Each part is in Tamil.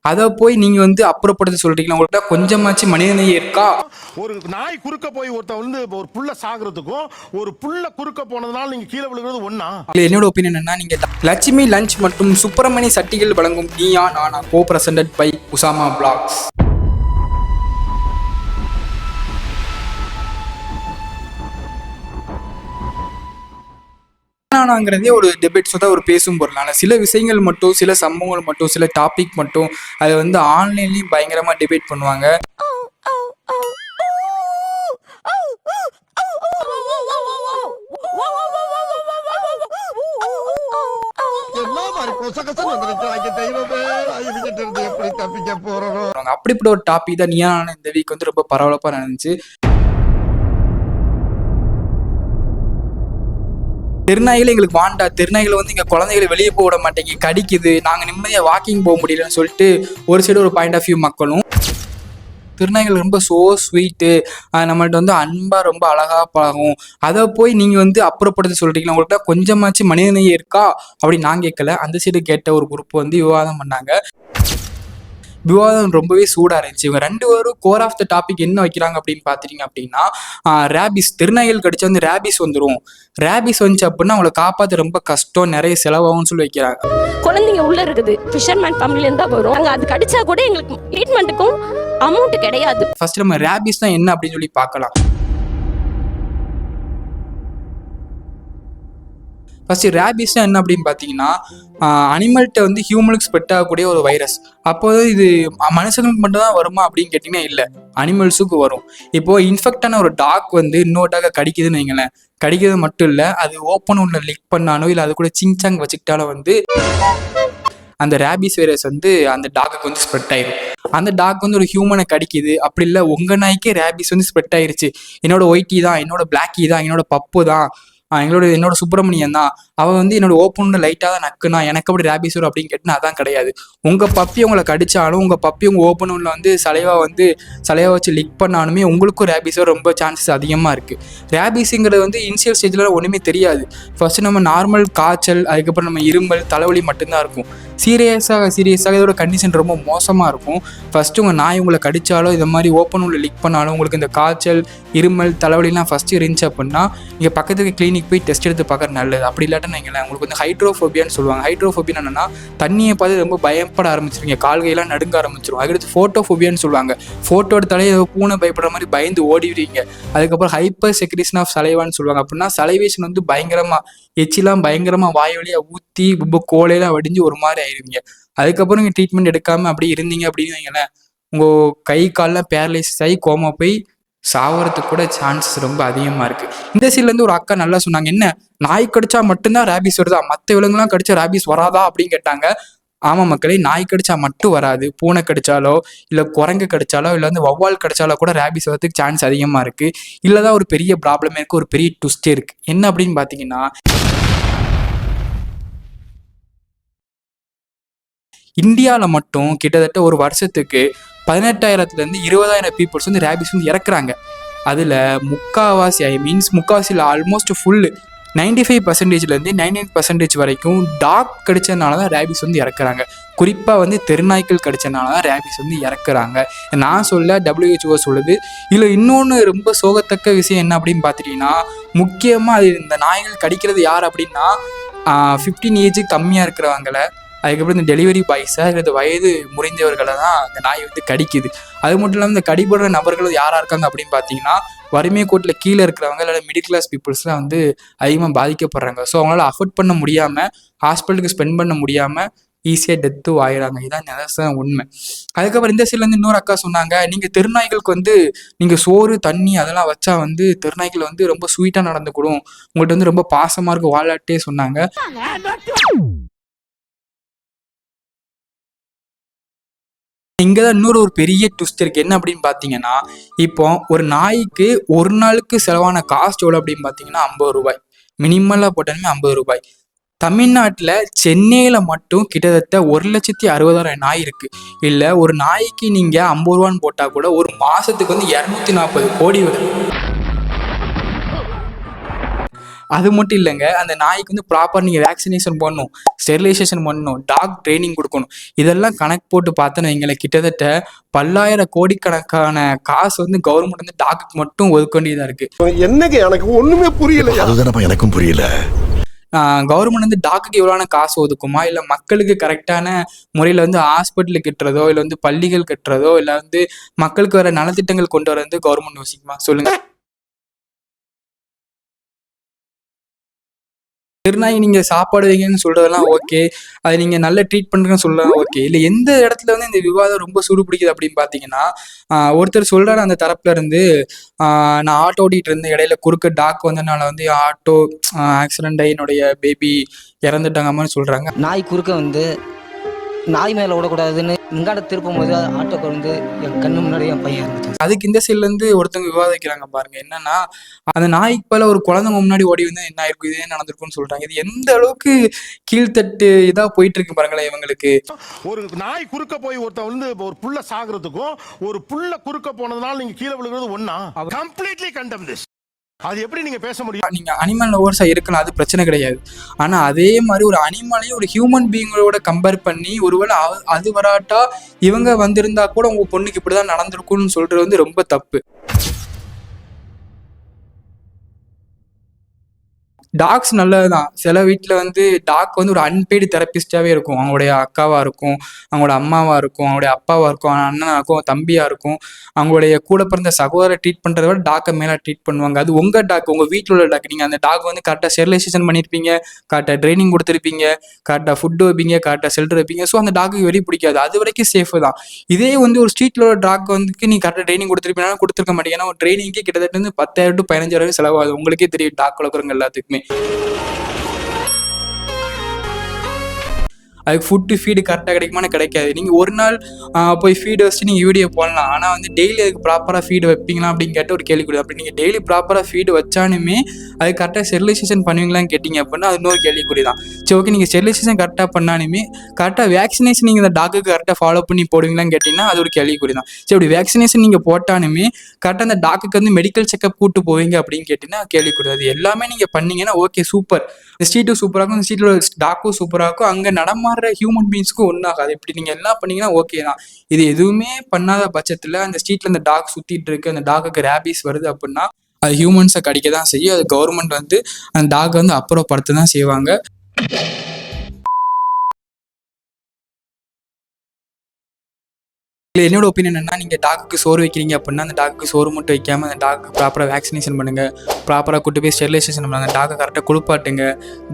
அதை போய் நீங்க வந்து அப்புறப்படுத்த சொல்றீங்களா? உங்கள்கிட்ட கொஞ்சமாச்சு மனிதநேயம் இருக்கா? ஒரு நாய் குறுக்க போய் ஒருத்தன் வந்து ஒரு புள்ள சாகுறதுக்கும் ஒரு புள்ள குறுக்க போனதுனால நீங்க கீழே விழுகிறது ஒண்ணா? என்னோட ஒப்பீனியன் என்ன, நீங்க லட்சுமி லஞ்ச் மற்றும் சுப்பிரமணி சட்டிகள் வழங்கும் Neeya Naana co presented by Usama blocks. நானாங்கிறதே ஒரு டிபேட்ஸ் தான், ஒரு பேசும் பொருள். ஆனால் சில விஷயங்கள் மட்டும், சில சம்பவங்கள் மட்டும், சில டாபிக் மட்டும் அதை வந்து ஆன்லைன்லேயும் பயங்கரமாக டிபேட் பண்ணுவாங்க. அப்படிப்பட்ட ஒரு டாபிக் தான் நீயா நானா இந்த வீக் வந்து ரொம்ப பரபரப்பாக நடந்துச்சு. திருநாய்களை எங்களுக்கு வாண்டா, திருநாய்களை வந்து இங்கே குழந்தைகளை வெளியே போக விட மாட்டேங்க, கடிக்குது, நாங்கள் நிம்மதியாக வாக்கிங் போக முடியலன்னு சொல்லிட்டு ஒரு சைடு ஒரு பாயிண்ட் ஆஃப் வியூ மக்களும், திருநாய்கள் ரொம்ப சோ ஸ்வீட்டு, நம்மள்ட்ட வந்து அன்பா ரொம்ப அழகா பழகும், அதை போய் நீங்க வந்து அப்புறப்படுத்த சொல்றீங்களா? உங்கள்கிட்ட கொஞ்சமாச்சு மனிதநேயம் இருக்கா அப்படின்னு நான் கேட்கல. அந்த சைடு கேட்ட ஒரு குரூப் வந்து விவாதம் பண்ணாங்க. விவாதம் ரொம்பவே சூடாக இருந்துச்சு. இவங்க ரெண்டு பேரும் கோர் ஆஃப் த டாபிக் என்ன வைக்கிறாங்க அப்படின்னு பார்த்துட்டீங்க அப்படின்னா, ரேபிஸ், திருநாய்கள் கடிச்சா வந்து ரேபிஸ் வந்துடும், ரேபிஸ் வந்துச்சு அப்படின்னா அவங்களை காப்பாற்ற ரொம்ப கஷ்டம், நிறைய செலவாகும்னு சொல்லி வைக்கிறாங்க. குழந்தைங்க உள்ள இருக்குது, ஃபிஷர்மேன் ஃபேமிலியில தான் வரும், அங்கே அது கடிச்சா கூட எங்களுக்கு ட்ரீட்மெண்ட்டுக்கும் அமௌண்ட் கிடையாது. ஃபர்ஸ்ட் நம்ம ரேபிஸ் தான் என்ன அப்படின்னு சொல்லி பார்க்கலாம். ஃபர்ஸ்ட் ரேபிஸ்னா என்ன அப்படின்னு பார்த்தீங்கன்னா, அனிமல்கிட்ட வந்து ஹியூமனுக்கு ஸ்ப்ரெட் ஆகக்கூடிய ஒரு வைரஸ். அப்போது இது மனுஷங்களுக்கு மட்டும் தான் வருமா அப்படின்னு கேட்டிங்கன்னா இல்லை, அனிமல்ஸுக்கு வரும். இப்போது இன்ஃபெக்டான ஒரு டாக் வந்து இன்னொரு டாக்கை கடிக்குதுன்னு வைங்களேன், கடிக்கிறது மட்டும் இல்லை, அது ஓப்பன் உள்ள லிக் பண்ணானோ இல்லை அது கூட சிங்சாங் வச்சுக்கிட்டாலும் வந்து அந்த ரேபிஸ் வைரஸ் வந்து அந்த டாக்குக்கு வந்து ஸ்ப்ரெட் ஆயிடும். அந்த டாக் வந்து ஒரு ஹியூமனை கடிக்குது, அப்படி இல்லை உங்கள் நாய்க்கே ரேபிஸ் வந்து ஸ்ப்ரெட் ஆயிருச்சு, என்னோட ஒயிட்டி தான், என்னோட பிளாக்கி தான், என்னோட பப்பு தான், என்னோட சுப்பிரமணியன் தான், அவன் வந்து என்னோட ஓப்பன் லைட்டாக தான் நக்குனா எனக்கு அப்படி ரேபிஸ் வரும் அப்படின்னு கேட்டுனா அதான் கிடையாது. உங்கள் பப்பி உங்களை கடிச்சாலும், உங்கள் பப்பி உங்கள் ஓப்பனில் வந்து சலைவா வச்சு லிக் பண்ணாலுமே உங்களுக்கும் ரேபிஸ் வர ரொம்ப சான்சஸ் அதிகமாக இருக்குது. ரேபிஸுங்கிறது வந்து இனிஷியல் ஸ்டேஜில் ஒன்றுமே தெரியாது. ஃபர்ஸ்ட் நம்ம நார்மல் காய்ச்சல், அதுக்கப்புறம் நம்ம இருமல், தலைவலி மட்டும்தான் இருக்கும். சீரியஸாக இதோட கண்டிஷன் ரொம்ப மோசமாக இருக்கும். ஃபஸ்ட்டு உங்கள் நாய் உங்களை கடித்தாலோ இது மாதிரி ஓப்பன் உள்ள லிக் பண்ணாலும் உங்களுக்கு இந்த காய்ச்சல், இருமல், தலைவலிலாம் ஃபஸ்ட்டு இருந்துச்சு அப்படின்னா நீங்கள் பக்கத்துக்கு கிளினிக் போய் டெஸ்ட் எடுத்து பார்க்குறது நல்லது. அப்படி இல்லாட்டா நீங்களேன் உங்களுக்கு வந்து ஹைட்ரோஃபோபியான்னு சொல்லுவாங்க. ஹைட்ரோஃபோபியா என்னன்னா, தண்ணியை பார்த்து ரொம்ப பயப்பட ஆரம்பிச்சிருங்க, கால்கையெல்லாம் நடுங்க ஆரம்பிச்சிடும். அதுக்கடுத்து ஃபோட்டோஃபோபியான்னு சொல்லுவாங்க, ஃபோட்டோ எடுத்தாலே ஏதோ பூனை பயப்படுற மாதிரி பயந்து ஓடிடுவீங்க. அதுக்கப்புறம் ஹைப்பர் செக்ரேஷன் ஆஃப் சலைவான்னு சொல்லுவாங்க. அப்படின்னா சலைவேஷன் வந்து பயங்கரமாக, எச்சிலாம் பயங்கரமாக வாய் வழியாக ஊற்றி ரொம்ப கோலையெல்லாம் வடிஞ்சு ஒரு மாதிரி ஆயிடுவீங்க. அதுக்கப்புறம் நீங்கள் ட்ரீட்மெண்ட் எடுக்காமல் அப்படி இருந்தீங்க அப்படின்னு வைங்களேன், உங்கள் கை காலெலாம் பேரலைசிஸ் ஆகி கோமா போய் சாவறதுக்கு கூட சான்சஸ் ரொம்ப அதிகமாக இருக்குது. இந்த சைட்லேருந்து ஒரு அக்கா நல்லா சொன்னாங்க, என்ன நாய் கடிச்சா மட்டும்தான் ரேபிஸ் வருதா, மற்ற விலங்குலாம் கடிச்சா ரேபிஸ் வராதா அப்படின்னு கேட்டாங்க. ஆமாம் மக்களே, நாய் கடிச்சா மட்டும் வராது, பூனை கடிச்சாலோ இல்லை குரங்கு கடிச்சாலோ இல்லை வந்து வௌவால் கடிச்சாலோ கூட ரேபிஸ் வரதுக்கு சான்ஸ் அதிகமாக இருக்குது. இல்லை தான் ஒரு பெரிய ப்ராப்ளமே இருக்குது, ஒரு பெரிய ட்விஸ்டே இருக்குது. என்ன அப்படின்னு பார்த்தீங்கன்னா, இந்தியாவில் மட்டும் கிட்டத்தட்ட ஒரு வருஷத்துக்கு 18,000 20,000 பீப்புள்ஸ் வந்து ரேபிஸ் வந்து இறக்குறாங்க. அதில் முக்காவாசி ஆல்மோஸ்ட் ஃபுல்லு 95% 99% வரைக்கும் டாக் கடிச்சதுனால தான் ரேபிஸ் வந்து இறக்குறாங்க. குறிப்பாக வந்து தெருநாய்க்கள் கடிச்சதுனால தான் ரேபிஸ் வந்து இறக்குறாங்க. நான் சொல்ல, WHO சொல்லுது. இதில் இன்னொன்று ரொம்ப சோகத்தக்க விஷயம் என்ன அப்படின்னு பார்த்துட்டிங்கன்னா, முக்கியமாக அது இந்த நாய்கள் கடிக்கிறது யார் அப்படின்னா 15 ஏஜ் கம்மியாக இருக்கிறவங்கள, அதுக்கப்புறம் இந்த டெலிவரி பாய்ஸை, அல்லது வயது முறிந்தவர்களை தான் இந்த நாய் வந்து கடிக்குது. அது மட்டும் இல்லாமல் இந்த கடிபடுற நபர்கள் யாராக இருக்காங்க அப்படின்னு பார்த்தீங்கன்னா, வறுமை கோட்டில் கீழே இருக்கிறவங்க, இல்லை மிடில் கிளாஸ் பீப்புள்ஸ்லாம் வந்து அதிகமாக பாதிக்கப்படுறாங்க. ஸோ அவங்களால அஃபோர்ட் பண்ண முடியாமல், ஹாஸ்பிட்டலுக்கு ஸ்பெண்ட் பண்ண முடியாமல் ஈஸியாக டெத்து ஆயிடுறாங்க. இதுதான் நிதர்சன உண்மை. அதுக்கப்புறம் இந்த சைட்லேருந்து இன்னொரு அக்கா சொன்னாங்க, நீங்கள் தெருநாய்களுக்கு வந்து நீங்கள் சோறு தண்ணி அதெல்லாம் வச்சா வந்து தெருநாய்கள் வந்து ரொம்ப ஸ்வீட்டாக நடந்துக்கூடும், உங்கள்கிட்ட வந்து ரொம்ப பாசமாக இருக்கும் வாழாட்டே சொன்னாங்க. இங்கே தான் இன்னொரு ஒரு பெரிய ட்விஸ்ட் இருக்குது. என்ன அப்படின்னு பார்த்தீங்கன்னா, இப்போ ஒரு நாய்க்கு ஒரு நாளுக்கு செலவான காஸ்ட் எவ்வளோ அப்படின்னு பார்த்தீங்கன்னா 50 ரூபாய், மினிமலாக போட்டாலுமே 50 ரூபாய். தமிழ்நாட்டில் சென்னையில் மட்டும் கிட்டத்தட்ட 1,60,000 நாய் இருக்குது. இல்லை ஒரு நாய்க்கு நீங்கள் 50 ரூபான்னு போட்டால் கூட ஒரு மாதத்துக்கு வந்து 240 கோடி வருது. அது மட்டும் இல்லைங்க, அந்த நாய்க்கு வந்து ப்ராப்பர் நீங்கள் வேக்சினேஷன் பண்ணணும், ஸ்டெரிலைசேஷன் பண்ணணும், டாக் ட்ரைனிங் கொடுக்கணும். இதெல்லாம் கணக்கு போட்டு பார்த்தோன்னு வைங்களேன், கிட்டத்தட்ட பல்லாயிரம் கோடிக்கணக்கான காசு வந்து கவர்மெண்ட் வந்து டாக்குக்கு மட்டும் ஒதுக்க வேண்டியதாக இருக்குது. என்னங்க எனக்கு ஒண்ணுமே புரியல. அதுதானப்பா எனக்கும் புரியல. கவர்மெண்ட் வந்து டாக்குக்கு எவ்வளோன காசு ஒதுக்குமா, இல்லை மக்களுக்கு கரெக்டான முறையில் வந்து ஹாஸ்பிட்டல் கட்டுறதோ, இல்லை வந்து பள்ளிகள் கட்டுறதோ, இல்லை வந்து மக்களுக்கு வர நலத்திட்டங்கள் கொண்டு வர வந்து கவர்மெண்ட் யோசிக்குமா சொல்லுங்க? திருநாய் நீங்க சாப்பாடு வைங்கன்னு சொல்றதெல்லாம் ஓகே, அதை நீங்க நல்ல ட்ரீட் பண்றீங்கன்னு சொல்லலாம் ஓகே. இல்லை எந்த இடத்துல வந்து இந்த விவாதம் ரொம்ப சூடு பிடிக்குது அப்படின்னு பார்த்தீங்கன்னா, ஒருத்தர் சொல்றாரு அந்த தரப்புல இருந்து, நான் ஆட்டோ ஓட்டிட்டு இருந்த இடையில குறுக்க டாக் வந்தனால வந்து ஆட்டோ ஆக்சிடென்ட் ஆகி என்னுடைய பேபி இறந்துட்டாங்கன்னு சொல்றாங்க. நாய் குறுக்க வந்து நாய் மேலே விடக்கூடாதுன்னு இங்காட திருப்பும் போது ஆட்டோக்கு வந்து என் கண்ணு முன்னாடி என் பையன் இருந்துச்சு. அதுக்கு இந்த சைட்ல இருந்து ஒருத்தவங்க விவாதிக்கிறாங்க பாருங்க, என்னன்னா அந்த நாய்க்கு போல ஒரு குழந்தைங்க முன்னாடி ஓடி வந்து என்ன ஆயிருக்கும், இதே நடந்திருக்கும்னு சொல்றாங்க. இது எந்த அளவுக்கு கீழ்த்தட்டு இதா போயிட்டு இருக்கு பாருங்களேன் இவங்களுக்கு. ஒரு நாய் குறுக்க போய் ஒருத்தன் வந்து ஒரு புள்ள சாகுறதுக்கும் ஒரு புள்ள குறுக்க போனதுனால நீங்க கீழே விழுகிறது ஒண்ணா? Completely condemn this. அது எப்படி நீங்க பேச முடியும்? நீங்க அனிமல் லவர்ஸா இருக்கலாம், அது பிரச்சனை கிடையாது. ஆனா அதே மாதிரி ஒரு அனிமலையும் ஒரு ஹியூமன் பீயிங்களோட கம்பேர் பண்ணி ஒருவேளை அது வராட்டா இவங்க வந்திருந்தா கூட உங்க பொண்ணுக்கு இப்படிதான் நடந்திருக்கும்னு சொல்றது வந்து ரொம்ப தப்பு. டாக்ஸ் நல்லதுதான். சில வீட்டில் வந்து டாக் வந்து ஒரு அன்பெய்டு தெரப்பிஸ்டாகவே இருக்கும். அவங்களுடைய அக்காவாக இருக்கும், அவங்களோட அம்மாவாக இருக்கும், அவங்களுடைய அப்பாவாக இருக்கும், அண்ணனாக இருக்கும், தம்பியாக இருக்கும். அவங்களுடைய கூட பிறந்த சகோதரரை ட்ரீட் பண்ணுறத விட டாக்கை மேலே ட்ரீட் பண்ணுவாங்க. அது உங்கள் டாக், உங்கள் வீட்டில் உள்ள டாக். நீங்கள் அந்த டாக் வந்து கரெக்டாக ஸ்டெரிலைசேஷன் பண்ணியிருப்பீங்க, கரெக்டாக ட்ரைனிங் கொடுத்துருப்பீங்க, கரெக்டாக ஃபுட்டு வைப்பீங்க, கரெக்டாக ஷெல்டர் வைப்பீங்க. ஸோ அந்த டாக்கு வெளியே பிடிக்காது, அது வரைக்கும் சேஃபு தான். இதே வந்து ஒரு ஸ்ட்ரீட்டில் உள்ள டாக் வந்து நீ கரெக்டாக ட்ரைனிங் கொடுத்துருப்பீங்கன்னா கொடுத்துருக்க மாட்டீங்க. ஏன்னா ஒரு ட்ரைனிங்கே கிட்டத்தட்ட வந்து 10,000 to 15,000 செலவாகுது. உங்களுக்கே தெரியும் டாக் வளர்க்குறவங்க எல்லாத்துக்குமே. அதுக்கு ஃபுட்டு ஃபீடு கரெக்டாக கிடைக்குமான்னு கிடைக்காது. நீங்கள் ஒரு நாள் போய் ஃபீடு வச்சுட்டு நீங்கள் வீடியோ போடலாம். ஆனால் வந்து டெய்லி அதுக்கு ப்ராப்பராக ஃபீடு வைப்பீங்களா அப்படின்னு கேட்டு ஒரு கேள்வி கொடுது. அப்படி நீங்கள் டெய்லி ப்ராப்பராக ஃபீடு வச்சாலுமே அது கரெக்டாக ஸ்டெரிலைசேஷன் பண்ணுவீங்களான்னு கேட்டிங்க அப்படின்னா அது இன்னொரு கேள்விக்குறி தான். சரி ஓகே, நீங்கள் ஸ்டெரிலைசேஷன் கரெக்டாக பண்ணாலுமே கரெக்டாக வேக்சினேஷன் நீங்கள் இந்த டாக்குக்கு கரெக்டாக ஃபாலோ பண்ணி போடுவீங்களான்னு கேட்டிங்கன்னா அது ஒரு கேள்விக்குறி தான். சரி அப்படி வேக்சினேஷன் நீங்கள் போட்டாலுமே கரெக்டாக அந்த டாக்குக்கு வந்து மெடிக்கல் செக்அப் கூட்டு போவீங்க அப்படின்னு கேட்டிங்கன்னா கேள்விக்குறி. அது எல்லாமே நீங்கள் பண்ணீங்கன்னா ஓகே சூப்பர், இந்த ஸ்ட்ரீட்டும் சூப்பராக இருக்கும், இந்த ஸ்ட்ரீட்டில் டாக்கும் சூப்பராக இருக்கும், அங்கே நடமாடுற ஹியூமன் பீயிங்ஸ்க்கும் ஒன்றாகாது. இப்படி நீங்கள் எல்லாம் பண்ணீங்கன்னா ஓகே தான். இது எதுவுமே பண்ணாத பட்சத்தில் அந்த ஸ்ட்ரீட்டில் அந்த டாக் சுற்றிட்டு இருக்கு, அந்த டாக்குக்கு ரேபிஸ் வருது அப்படின்னா அது ஹியூமன்ஸை கடிக்க தான் செய்யும். அது கவர்மெண்ட் வந்து அந்த டாக் வந்து அப்புறப்படுத்த தான் செய்வாங்க. இல்லை என்னோட ஒப்பீனியன் என்னன்னா, நீங்கள் டாக்குக்கு சோறு வைக்கிறீங்க அப்படின்னா அந்த டாக்குக்கு சோறு மட்டும் வைக்காமல் அந்த டாக்கு ப்ராப்பராக வேக்சினேஷன் பண்ணுங்கள், ப்ராப்பராக கூட்டு போய் ஸ்டெரிலைசேஷன் பண்ணுங்கள், அந்த டாக்கை கரெக்டாக குளிப்பாட்டுங்க,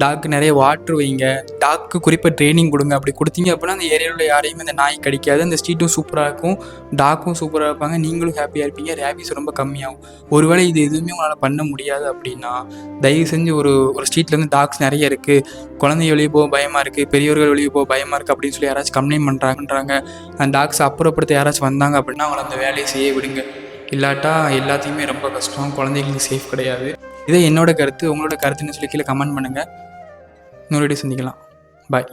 டாக்கு நிறைய வாட்ரு வைங்க, டாக்கு குறிப்பாக ட்ரைனிங் கொடுங்க. அப்படி கொடுத்தீங்க அப்படின்னா அந்த ஏரியாவில் உள்ள யாரையுமே அந்த நாய் கடிக்காது, அந்த ஸ்ட்ரீட்டும் சூப்பராக இருக்கும், டாக்கும் சூப்பராக இருப்பாங்க, நீங்களும் ஹாப்பியாக இருப்பீங்க, ரேபிஸ் ரொம்ப கம்மியாகும். ஒருவேளை இது எதுவுமே உங்களால் பண்ண முடியாது அப்படின்னா தயவு செஞ்சு ஒரு ஸ்ட்ரீட்டில் வந்து டாக்ஸ் நிறைய இருக்குது, குழந்தைங்க வெளியே போக பயமாக இருக்குது, பெரியவர்கள் வெளியே போக பயமாக இருக்குது அப்படின்னு சொல்லி யாராச்சும் கம்ப்ளைண்ட் பண்ணுறாங்கன்றாங்க, அந்த டாக்ஸ் அப்புறப்படுத்த யாராச்சும் வந்தாங்க அப்படின்னா அவங்கள அந்த வேலையை செய்ய விடுங்க. இல்லாட்டா எல்லாத்தையுமே ரொம்ப கஷ்டம், குழந்தைங்களுக்கு சேஃப் கிடையாது. இதே என்னோட கருத்து. உங்களோட கருத்துன்னு சொல்லி கீழே கமெண்ட் பண்ணுங்கள். இன்னொரு வீடியோ சந்திக்கலாம். பாய்.